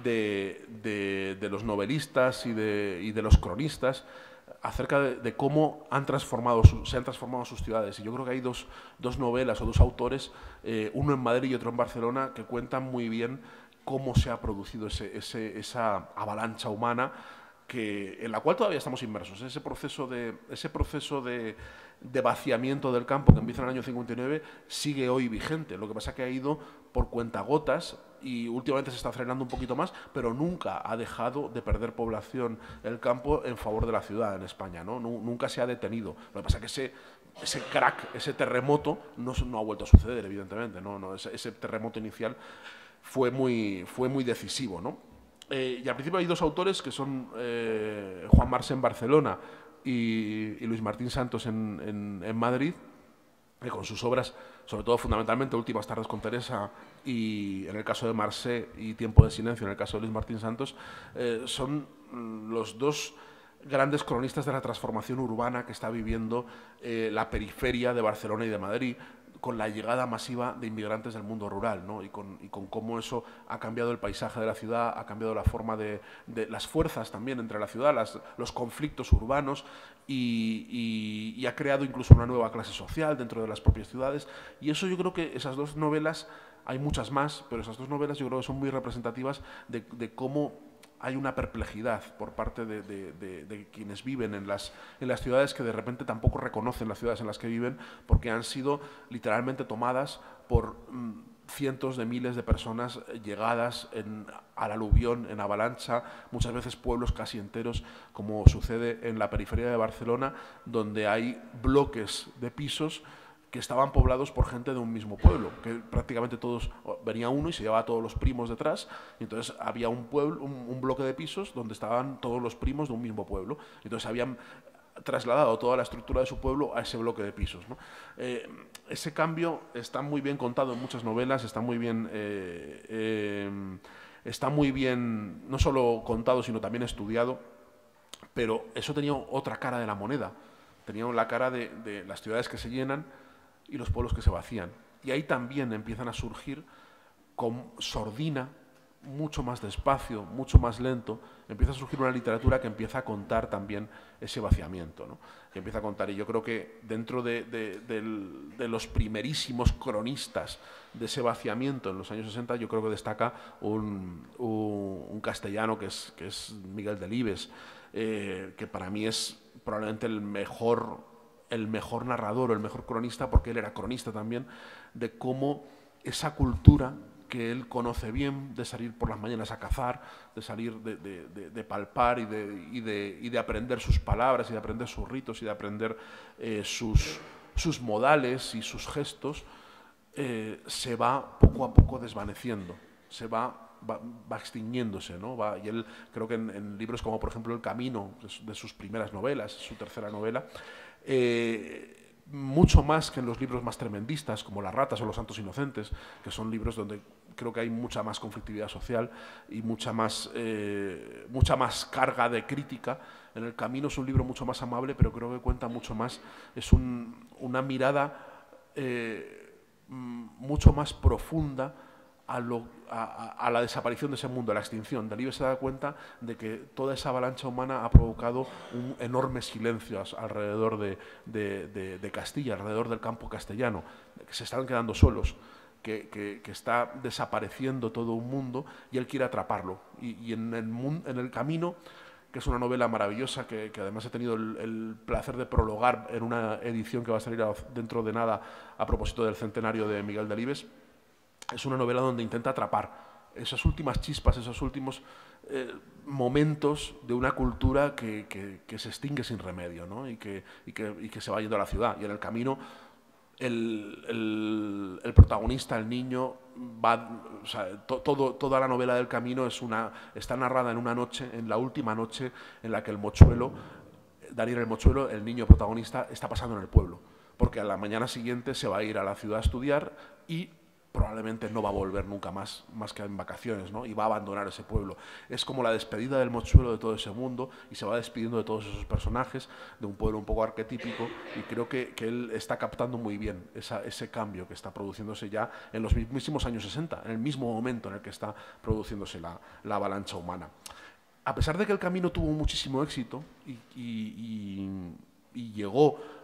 de los novelistas y de los cronistas acerca de cómo se han transformado sus ciudades. Y yo creo que hay dos novelas o dos autores, uno en Madrid y otro en Barcelona, que cuentan muy bien cómo se ha producido esa avalancha humana en la cual todavía estamos inmersos. Ese proceso de vaciamiento del campo que empieza en el año 59 sigue hoy vigente. Lo que pasa es que ha ido por cuentagotas y últimamente se está frenando un poquito más, pero nunca ha dejado de perder población el campo en favor de la ciudad en España, ¿no? Nunca se ha detenido. Lo que pasa es que ese crack, ese terremoto, no ha vuelto a suceder, evidentemente, ¿no? Ese terremoto inicial fue muy decisivo, ¿no? Y al principio hay dos autores que son Juan Marse en Barcelona y Luis Martín Santos en Madrid, que con sus obras, sobre todo fundamentalmente Últimas tardes con Teresa y en el caso de Marse y Tiempo de silencio en el caso de Luis Martín Santos, son los dos grandes cronistas de la transformación urbana que está viviendo la periferia de Barcelona y de Madrid, con la llegada masiva de inmigrantes del mundo rural, ¿no? y con cómo eso ha cambiado el paisaje de la ciudad, ha cambiado la forma de las fuerzas también entre la ciudad, los conflictos urbanos y ha creado incluso una nueva clase social dentro de las propias ciudades. Y eso yo creo que esas dos novelas, hay muchas más, pero esas dos novelas yo creo que son muy representativas de cómo hay una perplejidad por parte de quienes viven en las ciudades, que de repente tampoco reconocen las ciudades en las que viven, porque han sido literalmente tomadas por cientos de miles de personas llegadas al aluvión, en avalancha, muchas veces pueblos casi enteros, como sucede en la periferia de Barcelona, donde hay bloques de pisos que estaban poblados por gente de un mismo pueblo, que prácticamente todos, venía uno y se llevaba a todos los primos detrás, y entonces había un bloque de pisos donde estaban todos los primos de un mismo pueblo. Entonces habían trasladado toda la estructura de su pueblo a ese bloque de pisos, ¿no? Ese cambio está muy bien contado en muchas novelas, está muy bien no solo contado, sino también estudiado, pero eso tenía otra cara de la moneda. Tenía la cara de las ciudades que se llenan y los pueblos que se vacían. Y ahí también empiezan a surgir con sordina, mucho más despacio, mucho más lento, empieza a surgir una literatura que empieza a contar también ese vaciamiento, ¿no? Que empieza a contar, y yo creo que dentro de los primerísimos cronistas de ese vaciamiento en los años 60, yo creo que destaca un castellano que es Miguel Delibes, que para mí es probablemente el mejor narrador o el mejor cronista, porque él era cronista también, de cómo esa cultura que él conoce bien, de salir por las mañanas a cazar, de salir de palpar y de aprender sus palabras y de aprender sus ritos y de aprender sus modales y sus gestos, se va poco a poco desvaneciendo, va extinguiéndose, ¿no? Y él, creo que en libros como por ejemplo El Camino, de sus primeras novelas, su tercera novela, mucho más que en los libros más tremendistas como Las ratas o Los santos inocentes, que son libros donde creo que hay mucha más conflictividad social y mucha más carga de crítica. En El Camino es un libro mucho más amable, pero creo que cuenta mucho más, es una mirada mucho más profunda a la desaparición de ese mundo, a la extinción. Delibes se da cuenta de que toda esa avalancha humana ha provocado un enorme silencio alrededor de Castilla, alrededor del campo castellano, que se están quedando solos, que está desapareciendo todo un mundo, y él quiere atraparlo. Y en el Camino, que es una novela maravillosa, que además he tenido el placer de prologar en una edición que va a salir dentro de nada a propósito del centenario de Miguel Delibes, es una novela donde intenta atrapar esas últimas chispas, esos últimos momentos de una cultura que se extingue sin remedio, ¿no? y que se va yendo a la ciudad. Y en El Camino el protagonista, el niño, o sea, toda la novela del Camino está narrada en una noche, en la última noche en la que el mochuelo, Daniel el mochuelo, el niño protagonista, está pasando en el pueblo, porque a la mañana siguiente se va a ir a la ciudad a estudiar y probablemente no va a volver nunca más que en vacaciones, ¿no? Y va a abandonar ese pueblo. Es como la despedida del mochuelo de todo ese mundo, y se va despidiendo de todos esos personajes, de un pueblo un poco arquetípico, y creo que él está captando muy bien ese cambio que está produciéndose ya en los mismísimos años 60, en el mismo momento en el que está produciéndose la avalancha humana. A pesar de que El Camino tuvo muchísimo éxito y llegó,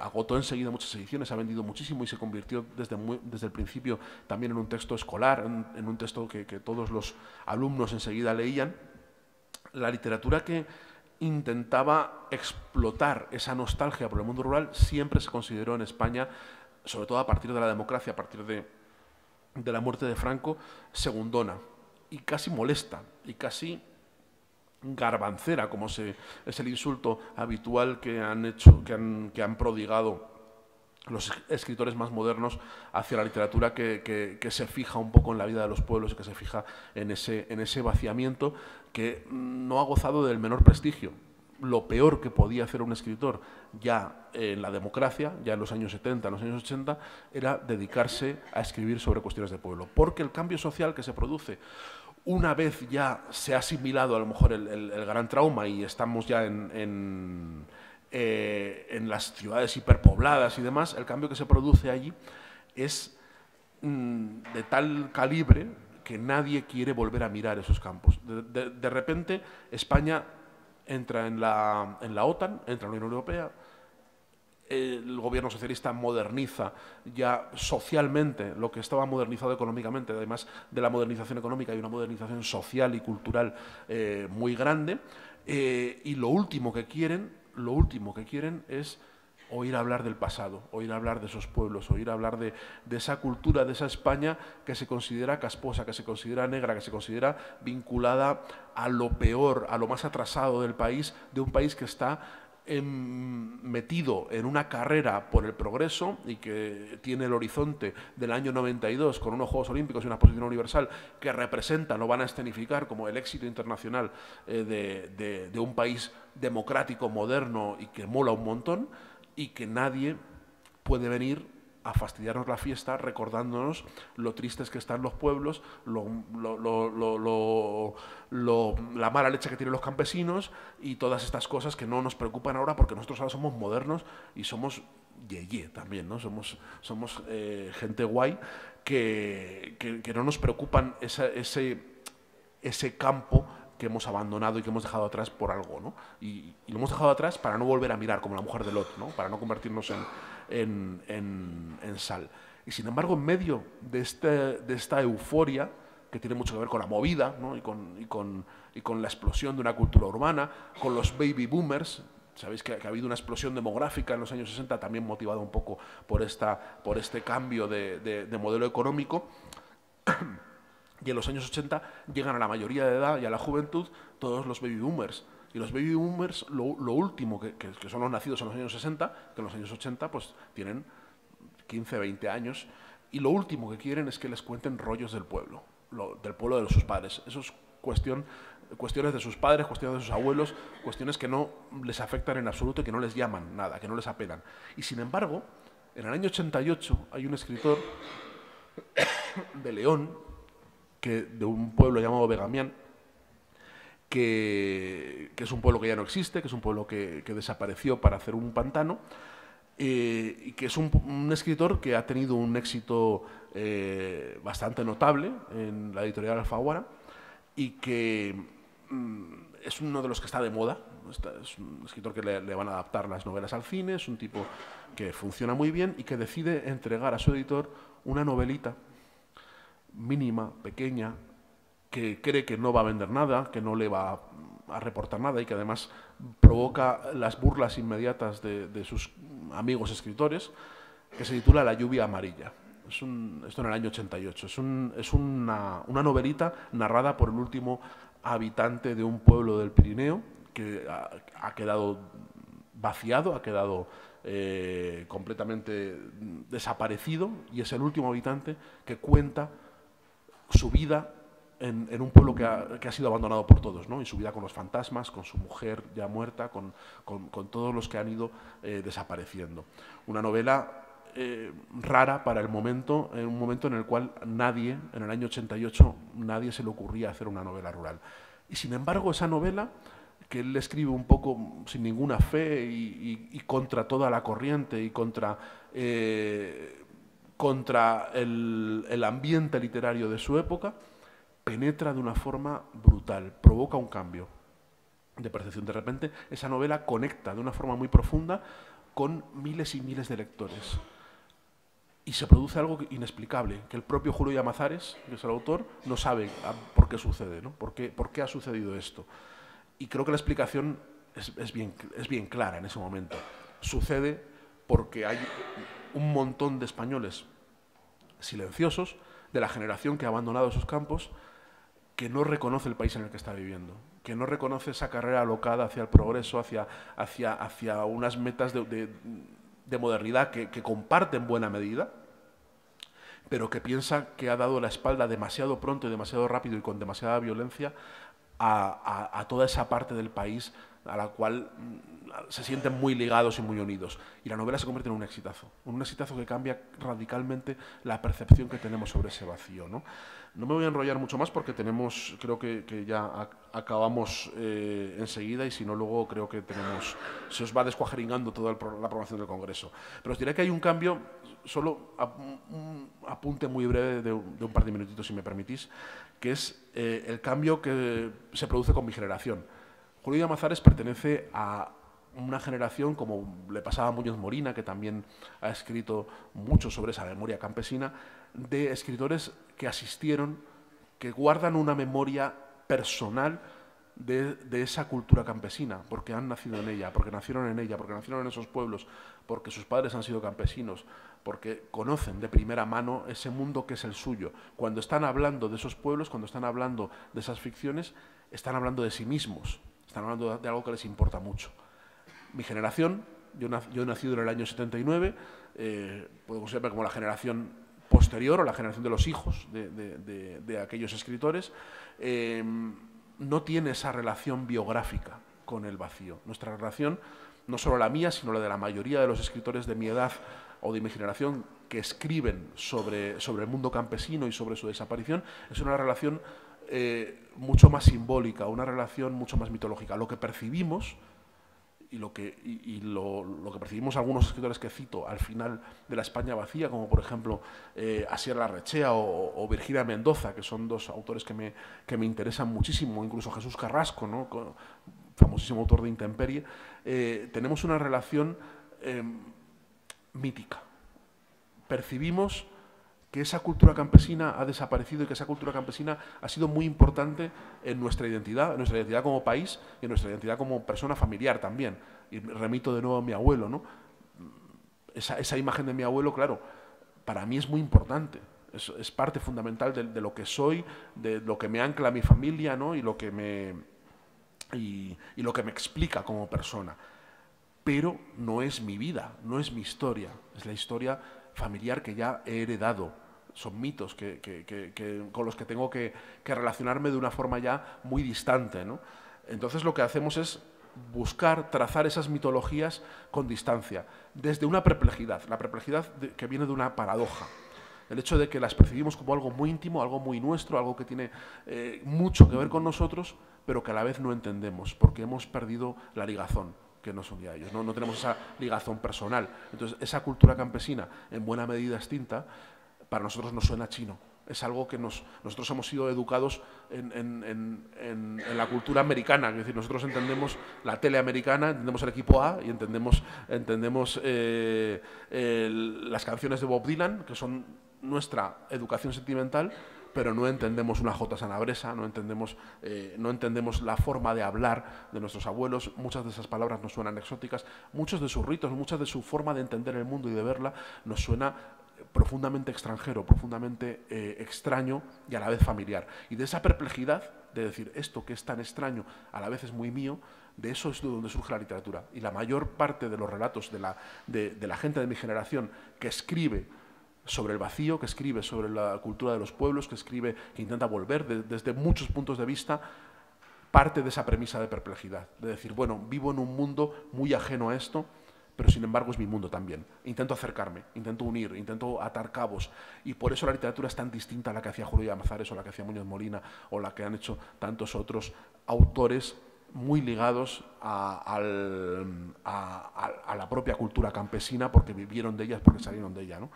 agotó enseguida muchas ediciones, ha vendido muchísimo y se convirtió desde el principio también en un texto escolar, en un texto que todos los alumnos enseguida leían. La literatura que intentaba explotar esa nostalgia por el mundo rural siempre se consideró en España, sobre todo a partir de la democracia, a partir de de la muerte de Franco segundona y casi molesta y casi garbancera, como es el insulto habitual que han prodigado los escritores más modernos hacia la literatura que se fija un poco en la vida de los pueblos y que se fija en ese vaciamiento que no ha gozado del menor prestigio. Lo peor que podía hacer un escritor ya en la democracia, ya en los años 70, en los años 80, era dedicarse a escribir sobre cuestiones de pueblo. Porque el cambio social que se produce una vez ya se ha asimilado a lo mejor el gran trauma y estamos ya en las ciudades hiperpobladas y demás, el cambio que se produce allí es de tal calibre que nadie quiere volver a mirar esos campos. De repente España entra en la OTAN, entra en la Unión Europea, el gobierno socialista moderniza ya socialmente lo que estaba modernizado económicamente. Además de la modernización económica hay una modernización social y cultural muy grande, y lo último que quieren es oír hablar del pasado, oír hablar de esos pueblos, oír hablar de esa cultura, de esa España que se considera casposa, que se considera negra, que se considera vinculada a lo peor, a lo más atrasado del país, de un país que está metido en una carrera por el progreso y que tiene el horizonte del año 92 con unos Juegos Olímpicos y una exposición universal que representan o van a escenificar como el éxito internacional de un país democrático, moderno y que mola un montón, y que nadie puede venir a fastidiarnos la fiesta recordándonos lo tristes que están los pueblos, la mala leche que tienen los campesinos y todas estas cosas que no nos preocupan ahora porque nosotros ahora somos modernos y somos yeye también, ¿no? Somos gente guay que no nos preocupan ese campo que hemos abandonado y que hemos dejado atrás por algo, ¿no? Y lo hemos dejado atrás para no volver a mirar, como la mujer de Lot, ¿no? Para no convertirnos en sal. Y sin embargo, en medio de esta euforia, que tiene mucho que ver con la movida, ¿no? y con la explosión de una cultura urbana, con los baby boomers. Sabéis que ha habido una explosión demográfica en los años 60, también motivada un poco por este cambio de modelo económico. Y en los años 80 llegan a la mayoría de edad y a la juventud todos los baby boomers. Y los baby boomers, lo último, que son los nacidos en los años 60, que en los años 80 pues tienen 15, 20 años, y lo último que quieren es que les cuenten rollos del pueblo de sus padres. Eso es cuestiones de sus padres, cuestiones de sus abuelos, cuestiones que no les afectan en absoluto y que no les llaman nada, que no les apelan. Y sin embargo, en el año 88 hay un escritor de León, de un pueblo llamado Begamián, que es un pueblo que ya no existe, que es un pueblo que desapareció para hacer un pantano, y que es un escritor que ha tenido un éxito bastante notable en la editorial Alfaguara y que es uno de los que está de moda. Es un escritor que le van a adaptar las novelas al cine, es un tipo que funciona muy bien y que decide entregar a su editor una novelita mínima, pequeña, que cree que no va a vender nada, que no le va a reportar nada y que además provoca las burlas inmediatas de sus amigos escritores, que se titula La lluvia amarilla. Esto en el año 88. Es una novelita narrada por el último habitante de un pueblo del Pirineo que ha quedado vaciado, ha quedado completamente desaparecido, y es el último habitante que cuenta su vida en un pueblo que ha sido abandonado por todos, ¿no? Y su vida con los fantasmas, con su mujer ya muerta, con todos los que han ido desapareciendo. Una novela rara para el momento, en un momento en el cual nadie, en el año 88, nadie se le ocurría hacer una novela rural. Y sin embargo, esa novela, que él escribe un poco sin ninguna fe y contra toda la corriente y contra el ambiente literario de su época, penetra de una forma brutal, provoca un cambio de percepción. De repente, esa novela conecta de una forma muy profunda con miles y miles de lectores. Y se produce algo inexplicable, que el propio Julio Llamazares, que es el autor, no sabe por qué sucede, ¿no? ¿Por qué ha sucedido esto? Y creo que la explicación es bien clara en ese momento. Sucede porque hay un montón de españoles silenciosos, de la generación que ha abandonado esos campos, que no reconoce el país en el que está viviendo, que no reconoce esa carrera alocada hacia el progreso, hacia unas metas de modernidad que comparte en buena medida, pero que piensa que ha dado la espalda demasiado pronto y demasiado rápido y con demasiada violencia a toda esa parte del país a la cual se sienten muy ligados y muy unidos. Y la novela se convierte en un exitazo que cambia radicalmente la percepción que tenemos sobre ese vacío, ¿no? No me voy a enrollar mucho más porque creo que ya acabamos enseguida, y si no luego creo que se os va descuajeringando toda la programación del Congreso. Pero os diré que hay un cambio, solo un apunte muy breve de un par de minutitos, si me permitís, que es el cambio que se produce con mi generación. Julio Llamazares pertenece a una generación, como le pasaba a Muñoz Morina, que también ha escrito mucho sobre esa memoria campesina, de escritores que asistieron, que guardan una memoria personal de esa cultura campesina, porque han nacido en ella, porque nacieron en ella, porque nacieron en esos pueblos, porque sus padres han sido campesinos, porque conocen de primera mano ese mundo que es el suyo. Cuando están hablando de esos pueblos, cuando están hablando de esas ficciones, están hablando de sí mismos, están hablando de algo que les importa mucho. Mi generación, yo he nacido en el año 79, puedo considerarme como la generación posterior o la generación de los hijos de aquellos escritores, no tiene esa relación biográfica con el vacío. Nuestra relación, no solo la mía, sino la de la mayoría de los escritores de mi edad o de mi generación que escriben sobre el mundo campesino y sobre su desaparición, es una relación mucho más simbólica, una relación mucho más mitológica. Lo que percibimos y lo que percibimos algunos escritores que cito al final de La España vacía, como por ejemplo Asier Larrechea o Virginia Mendoza, que son dos autores que me interesan muchísimo, incluso Jesús Carrasco, ¿no?, famosísimo autor de Intemperie, tenemos una relación mítica. Percibimos que esa cultura campesina ha desaparecido y que esa cultura campesina ha sido muy importante en nuestra identidad como país y en nuestra identidad como persona familiar también. Y remito de nuevo a mi abuelo, ¿no? Esa imagen de mi abuelo, claro, para mí es muy importante. Es parte fundamental de lo que soy, de lo que me ancla a mi familia, ¿no?, y lo que me explica como persona. Pero no es mi vida, no es mi historia, es la historia familiar que ya he heredado. Son mitos con los que tengo que relacionarme de una forma ya muy distante, ¿no? Entonces lo que hacemos es buscar, trazar esas mitologías con distancia, desde una perplejidad, la perplejidad que viene de una paradoja. El hecho de que las percibimos como algo muy íntimo, algo muy nuestro, algo que tiene mucho que ver con nosotros, pero que a la vez no entendemos, porque hemos perdido la ligazón que nos unía a ellos. No tenemos esa ligazón personal. Entonces, esa cultura campesina, en buena medida extinta, para nosotros nos suena chino. Es algo que nosotros hemos sido educados en la cultura americana. Es decir, nosotros entendemos la tele americana, entendemos el equipo A y entendemos las canciones de Bob Dylan, que son nuestra educación sentimental, pero no entendemos una jota sanabresa, no entendemos la forma de hablar de nuestros abuelos. Muchas de esas palabras nos suenan exóticas, muchos de sus ritos, muchas de su forma de entender el mundo y de verla nos suena profundamente extranjero, profundamente extraño y a la vez familiar. Y de esa perplejidad, de decir esto que es tan extraño, a la vez es muy mío, de eso es de donde surge la literatura. Y la mayor parte de los relatos de la gente de mi generación que escribe sobre el vacío, que escribe sobre la cultura de los pueblos, que intenta volver desde muchos puntos de vista, parte de esa premisa de perplejidad, de decir, bueno, vivo en un mundo muy ajeno a esto, pero sin embargo es mi mundo también. Intento acercarme, intento unir, intento atar cabos, y por eso la literatura es tan distinta a la que hacía Julio Llamazares o la que hacía Muñoz Molina o la que han hecho tantos otros autores muy ligados a la propia cultura campesina, porque vivieron de ella, porque salieron de ella, ¿no?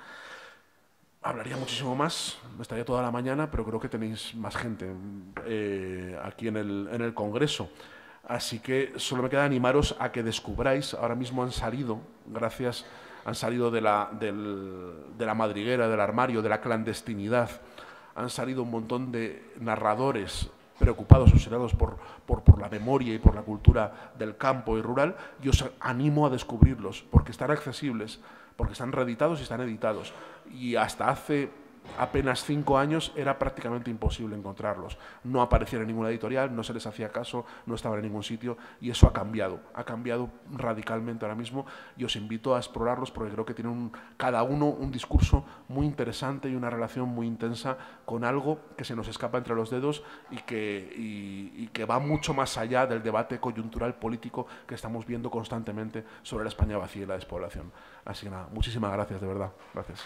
Hablaría muchísimo más, estaría toda la mañana, pero creo que tenéis más gente aquí en el Congreso. Así que solo me queda animaros a que descubráis. Ahora mismo han salido de la madriguera, del armario, de la clandestinidad. Han salido un montón de narradores preocupados, obsesionados por la memoria y por la cultura del campo y rural, y os animo a descubrirlos, porque están accesibles, porque están reeditados y están editados. Y hasta hace apenas 5 años era prácticamente imposible encontrarlos. No aparecían en ninguna editorial, no se les hacía caso, no estaban en ningún sitio, y eso ha cambiado radicalmente ahora mismo, y os invito a explorarlos porque creo que tienen cada uno un discurso muy interesante y una relación muy intensa con algo que se nos escapa entre los dedos y que va mucho más allá del debate coyuntural político que estamos viendo constantemente sobre la España vacía y la despoblación. Así que nada, muchísimas gracias, de verdad. Gracias.